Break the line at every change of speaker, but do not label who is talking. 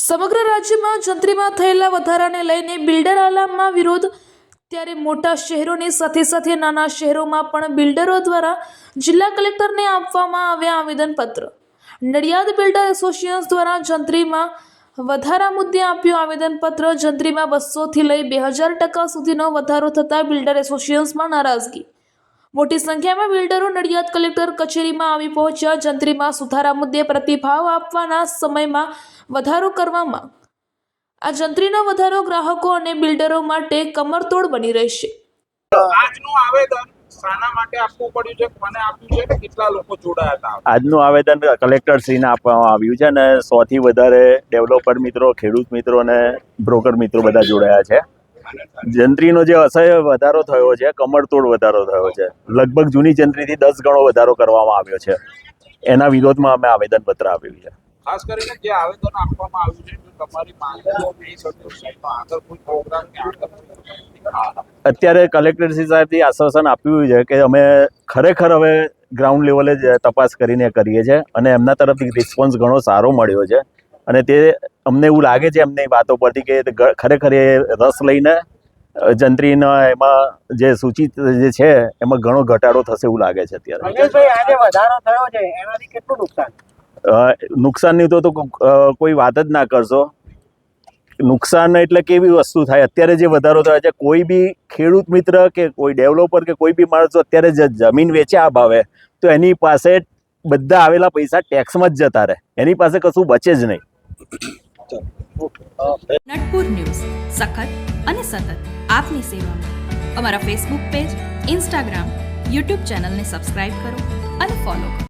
સમગ્ર રાજ્યમાં જંત્રીમાં થયેલા વધારાને લઈને બિલ્ડર આલામમાં વિરોધ. ત્યારે મોટા શહેરોની સાથે સાથે નાના શહેરોમાં પણ બિલ્ડરો દ્વારા જિલ્લા કલેક્ટરને આપવામાં આવ્યા આવેદનપત્ર. નડિયાદ બિલ્ડર એસોસિએશન દ્વારા જંત્રીમાં વધારા મુદ્દે આપ્યું આવેદનપત્ર. જંત્રીમાં 200થી લઈ 2000% સુધીનો વધારો થતાં બિલ્ડર એસોસિએશનમાં નારાજગી. મોટી સંખ્યામાં બિલ્ડરો નડિયાદ કલેક્ટર કચેરીમાં આવી પહોંચ્યા. જંત્રીમાં સુધારા મુદ્દે પ્રતિભાવ આપવાના સમયમાં વધારો કરવામાં. આ જંત્રીનો વધારો ગ્રાહકો અને બિલ્ડરો માટે કમરતોડ બની રહેશે.
આજનું આવેદન શાના માટે આપવું પડ્યું છે, કોને આપ્યું છે અને કેટલા લોકો જોડાયા હતા?
આજનું આવેદન કલેક્ટરશ્રીને આપવામાં આવ્યું છે અને 100 થી વધારે ડેવલપર મિત્રો, ખેડૂત મિત્રો અને બ્રોકર મિત્રો બધા જોડાયા છે. જંત્રીનો જે અસહ્ય વધારો થયો છે, કમરતોડ વધારો થયો છે, લગભગ જૂની જંત્રીથી 10 ગણો વધારો કરવામાં આવ્યો છે. એના વિરોધમાં અમે આવેદનપત્ર આપ્યું છે.
ખાસ કરીને જે આવેદન આપવામાં આવ્યું છે, જો તમારી માંગણીઓ નહીં સંતોષાય તો આગળ કોઈ પ્રોગ્રામ કે આગળ
અત્યારે કલેક્ટરશ્રી સાહેબથી આશ્વાસન આપ્યું છે કે અમે ખરેખર હવે ગ્રાઉન્ડ લેવલે જ તપાસ કરીને કરીએ છીએ અને એમના તરફથી રિસ્પોન્સ ઘણો સારો મળ્યો છે અને તે અમને એવું લાગે છે એમની વાતો પરથી કે ખરેખર એ રસ લઈને જંત્રીના એમાં જે સૂચિત જે છે એમાં ઘણો ઘટાડો થશે એવું લાગે છે અત્યારે.
આજે વધારો થયો છે એનાથી કેટલું નુકસાન?
નુકસાનની તો કોઈ વાત જ ના કરશો. નુકસાન એટલે કેવી વસ્તુ થાય, અત્યારે જે વધારો થયો છે, કોઈ બી ખેડૂત મિત્ર કે કોઈ ડેવલપર કે કોઈ બી માણસો અત્યારે જમીન વેચે આ ભાવે તો એની પાસે બધા આવેલા પૈસા ટેક્સમાં જ જતા રહે, એની પાસે કશું બચે જ નહીં.
નટપુર ન્યૂઝ સખત અને સતત આપની સેવામાં. અમારા ફેસબુક પેજ, ઇન્સ્ટાગ્રામ, યુટ્યુબ ચેનલને સબસ્ક્રાઇબ કરો અને ફોલો કરો.